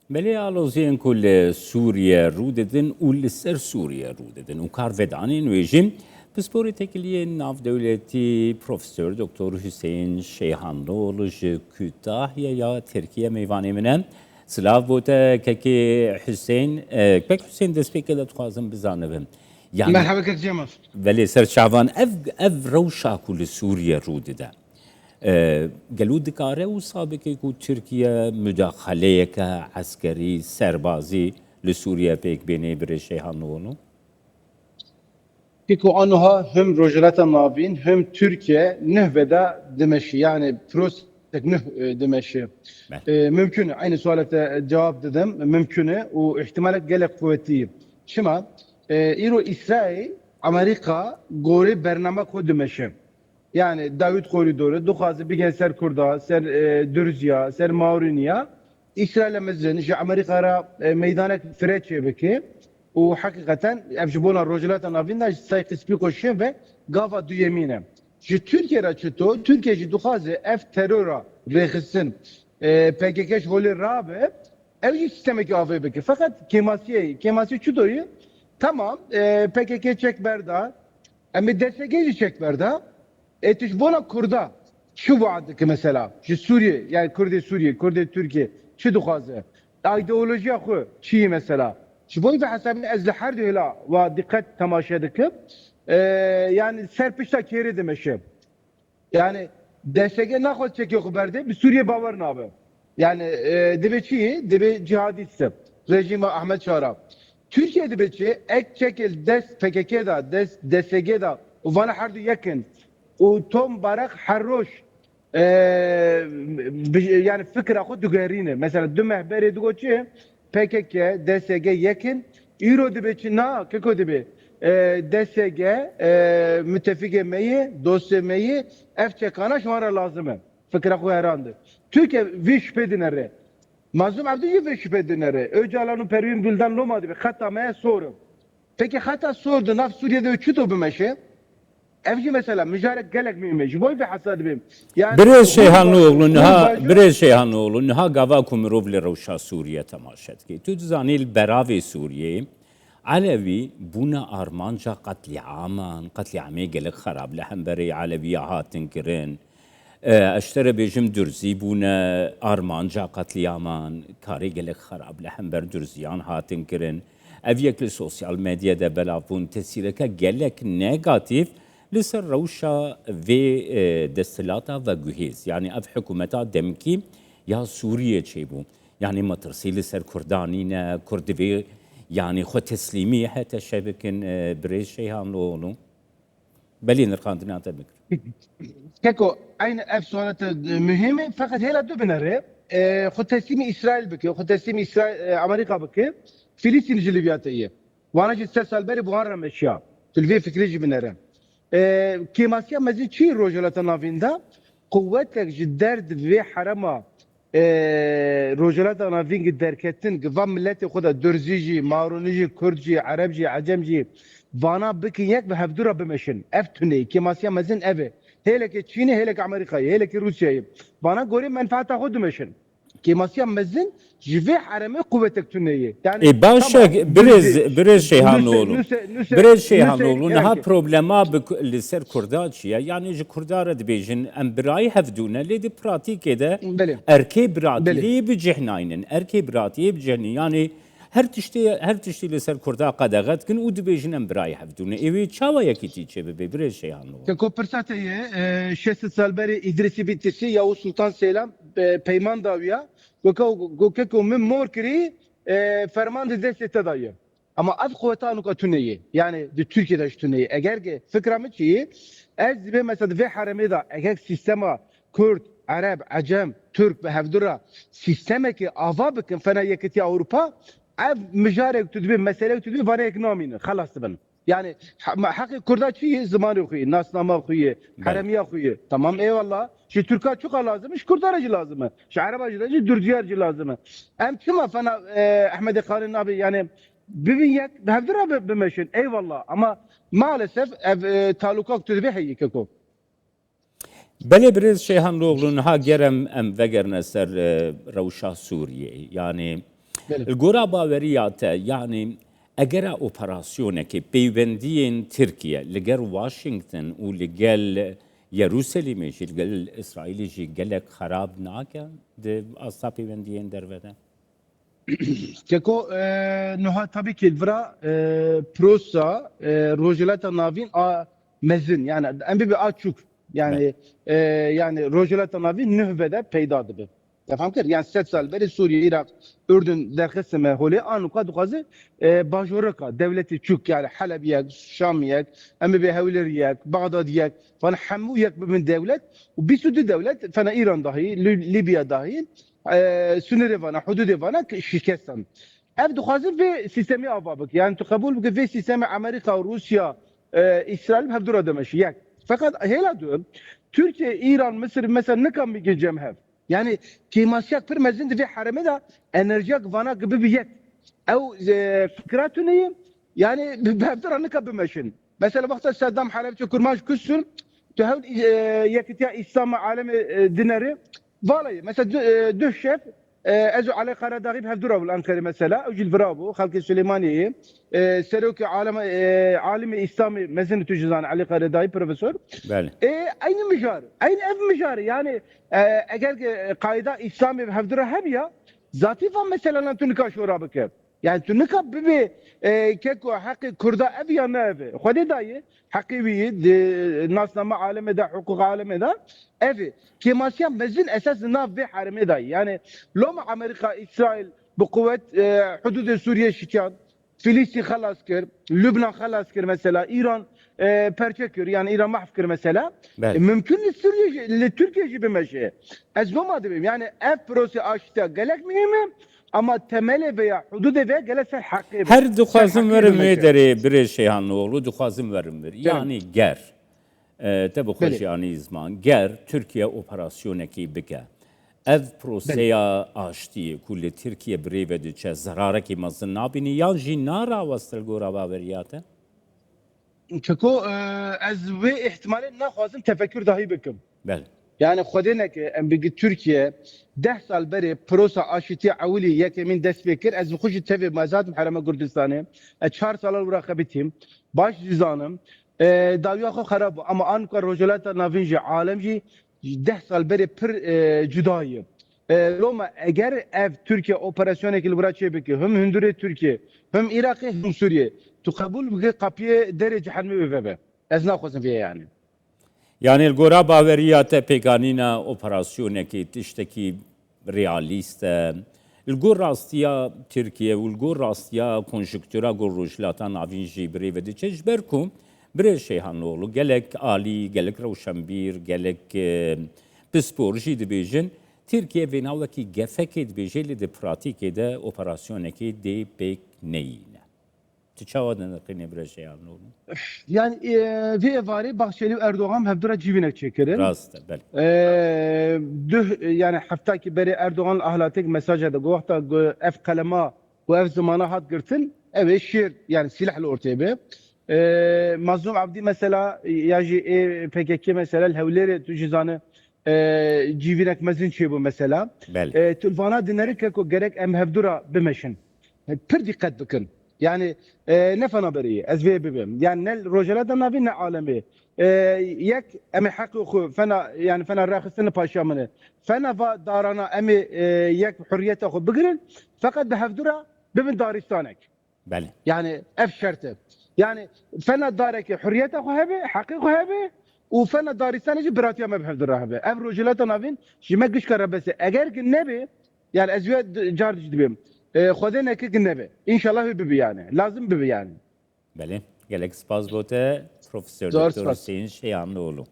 بله آلوزین کل سوریه رو دادن و لسر سوریه رو دادن و کارودانی نویجیم پسپوری تکلیه ناف دولتی پروفسور دکتر حسین شیحانلو کوتاه یا ترکیه میوانی منم سلاف بوده که حسین حسین دست پیکل اتخوازم بزنم يعني مرحبا كيف جمال ولی سر شعبان اف روشا كل سوريا رودده قالوا دكاره وسابق يقول تركيا مداخله عسكري سربازي لسوريا بيك بيني برشي هانونو كيكو انها هم رجلات النابين هم تركيا نهبدا دمشق يعني بروستك نه دمشق ممكن عين سؤالة جواب ددم ممكن واحتمالات قلق قوتي شما ايرو اسرائيل امريكا غوري برنامج خود دمشق yani David koridoru, Duhazı bir ser Kurda, ser Dürzya, ser Mauriniya, İsrail'e mezzen, işte Amerika'ya meydana freçe beki, و حقیقتا افجبونا روجلات نافینا سایت سپیکو شنبه گاوا دو یمینه جی ترکیه را چطور ترکیه جی دخوازه اف ترورا رخصن PKK'ش هولی رابه ev sisteme ki avı beki fakat kemasiyeye çudoyu tamam PKK çek berda ama DSG'yi çek berda etiş bona kurda şu vaadki mesela şu Suriye yani Kürdi Türkiye şu dukhaze ideoloji akı çiğ mesela شوفوا بحسب از حرد هلا ودقت تماشا دكب yani serpişta kere demişim. Yani DSG nakhod çekiyor haberde bir Suriye bavar nabe. Yani dibe cihadistse rejime Ahmet Şara. Türkiye dibe ek çekil PKK'da DSG'da uvana hardu yakın. O tom barak harroş yani fikra khud dugarine. Mesela dümeh beri dugoçi PKK, DSG yakın. İro dibe na keko dibe. DSG müttefik emeği, dost emeği efçekana şu ara lazım. Fikra ku herandı. Türkiye vi şüphe dinere. Mazlum abdü vi şüphe dinere. Öcalan'ın pervin gülden lomadı. Hatta meye sorum. Peki hatta sordu. Naf Suriye'de üçü de meşe. Evci mesela mücarek gelek miymiş. Boy bir hasad bim. Yani برز شیحانوغلو نها گاوا کومروف لروشا سوریه تماشت کی تو زانیل براوی سوریه علوي بونا ارمانجا قتل عامي قلق خراب لهم بري علوي هاتن كرين اشترى بيجم درزي بونا ارمانجا قتل عامان كاري قلق خراب لهم بر درزيان هاتن كرين افيك السوشيال ميديا ده بلافون تسيركا قلق نيجاتيف لسر روشا في دستلاتا و جهيز يعني اف حكومتا دمكي يا سوريا تشيبو يعني ما ترسيل سر كردانينا كردفي يعني خو تسليمي حتى شبكن بريش شيهان لونو بلين القاندنا تبك كيكو اين اف سؤالات مهمه فقط هلا دو بنره خد تسليم اسرائيل بكي خد تسليم اسرائيل امريكا بكي فلسطين جلبياتيه وانا جيت سال بري بوهر مشيا تلفي فكري بنره كيماسيا مزيد شي روجلات نافيندا قوتك جدرد في حرمه روجلات نافين دركتن قفام ملتي خدا درزيجي مارونيجي كردجي عربجي عجمجي فانا بكي يك بهفدورا بمشن افتوني كيماسيا مزين افي هيلك تشيني هيلك امريكا هيلك روسيا فانا قولي منفعتها خد مشن كيماسيا مزين جفي حرمه قوتك تونيه يعني باشا برز شيهانولو برز شيهانولو نها بروبلما لسر كرداتشيا يعني جي كردار دبيجن ام براي هفدونا لي دي براتيك ده اركي براتي لي بجهناينن اركي براتي بجهني يعني هر تشتي لسر كردا قدغت كن ود بيجن ام براي هفدونا ايوي تشاوا يكيتي تشبه برز شيهانولو كو برساتيه شست سالبري ادريسي بيتسي يا سلطان سيلام بيمان داويا وكو من موركري فرمان دست تدايه ama az kuvvetanı katuniye yani de Türkiye'de iştuniye eğer ki fikramı çiğ az bir mesela ve haramida eğer sistema Kürt, Arap, Acem, Türk ve hevdura sisteme ki ava bakın fena yeketi Avrupa ev müjarek tüdbi mesele tüdbi var ekonomini خلاص ben yani hakkı Kürt'e çiğ zamanı okuyor nasnama okuyor haramiye okuyor tamam eyvallah şu Türk'e çok lazım şu Kürt aracı lazım şu Arap aracı Dürciyerci lazım em kime fena Ahmet Khalil abi yani ببينك بهذرة بمشن اي والله اما maalesef talukak tüdbi heykeko. بله برز شيهان لوغلون ها جرم ام وگرن سر روشا سوریه يعني بله. الگورا باوریات یعنی اگر اپراسیونه که پیوندین ترکیه لگر واشنگتن و لگر یروشلیمش لگر اسرائیلیش گلک خراب ناکن ده اصلا پیوندین در وده كيكو نها tabii ki الفرا بروسا روجلات نافين مزن يعني ام بي açuk yani yani روجلات نافين nüvvede peyda dibe. Efendim kır yani 7 sal beri Suriye, Irak, Ürdün derkesime holi anu kad gazı bajoraka devleti çük yani Halebiyek, Şamiyek, em bi Hevleriyek, Bağdadiyek falan hamuyek bin devlet ve bir sürü devlet fena İran dahil, Libya dahil sınırı vana, hududu vana şirketsen. Ev duhazır ve sistemi avabık. Yani tukabul bugün ve sistemi Amerika, Rusya, İsrail hep dura demiş. Yak. Fakat hela diyorum. Türkiye, İran, Mısır mesela ne kan bir gecem hep. Yani kemasyak bir mezin ve hareme da enerjik vana gibi bir yet. Ev fikratı neyim? Yani hep dura ne kan bir meşin. Mesela vakti Saddam Halepçe kurmaş küssün. Tuhud yakıtya İslam alemi dinleri. Vallahi mesela düş şef ازو على قراداغي بهدرا والانكري مثلا او جيل فرابو خلق سليماني سيروكي عالم اسلامي مزن تجزان علي قراداغي بروفيسور بله aynı مجار aynı ev مجار yani eğer kaida İslami بهدرا هبيا ذاتي فهم مثلا تنكا شورا بك يعني تنكا ببي كيكو حقي كردا ابيا نافي خدي داي حقي بي ناس نما عالم ده حقوق عالم ده evi kemasya mezin esas nav ve harime dahi yani loma Amerika İsrail bu kuvvet hududu Suriye şikan Filistin halas kır Lübnan halas kır mesela İran perçe kır yani İran mahv kır mesela mümkün Suriye Türkiye gibi meşe ez loma diyeyim yani ev prosi açtı gelek miyim ama temeli veya hududu veya gelese hakkı her duhazım verim ederi bir şeyhanlıoğlu duhazım verim ver yani ger تبو خوشیانی زمان گر ترکیه اپراسیون کی بکه ev prosaya açtı kulle Türkiye brevedi çe zarara ki mazın nabini ya jinara vasıl gora baveriyate Çeko ez ve ihtimalen naxwazim tefekkür dahi bikim. Bel. Yani xwedine ki em bigi Türkiye 10 sal beri prosa aşiti awli yek min dest fikir ez bixuji tevi mazat Harama Kurdistanê 4 sal wira baş cizanım داویا خو خراب اما انکار رجالت نوینج عالم جی 10 سال بری پر جدایی لوما اگر اف ترکیه اپراسیونه که لبرا چه بکی هم هندوره ترکیه هم عراق هم سوریه تو قبول بگه قپیه درجه حرمی بفبه از ناخوزم فیه yani. Yani الگورا باوریات پیگانینا اپراسیونه که تشتکی realist الگور راستیا ترکیه و الگور راستیا کنجکتورا گور رجالتا نوینجی بری و دیچه برکم bir şeyhanlıoğlu gelek Ali, gelek Ravşanbir, gelek psisporji dibêjin Türkiye ve navdaki gefekê dibêjê de pratikê de operasyonekê dê pêk neyîne. Tu çawa dinirxînê bir şeyhanlıoğlu? Yani vê evarê Bahçeli Erdoğan hevdura civinek çekirin. Rast e bel. Yani heftakî berê Erdoğan ahlatek mesaja da gohta ev kalema ve ev zamana hat girtin ev şir yani silahla ortaya be. Mazlum Abdi mesela yaji PKK mesela hevleri tujizanı civinek mezin çebu mesela. Tulvana dinleri keko gerek em hevdura bimeşin. Pir dikkat bikin. Yani ne fena beri ezve bibim. Yani ne rojelada navi ne alemi. Yek emi hakkı fena yani fena rakhsını paşamını. Fena va darana emi yek hürriyete xu bigirin. Fakat hevdura bibin daristanek. Yani ev şartı. Yani fena dareki hürriyete kuhebe, hakkı kuhebe, و فنا دارستان جي براتيا ما بحب الرهبه اب روجلات نافين شي ما قش كربسه اگر النبي يعني ازواج جارج دبيم خذنا كيك النبي ان شاء الله بيبي يعني لازم بيبي يعني بله گلک سپاس بوده پروفسور دکتر حسین شیانلوğlu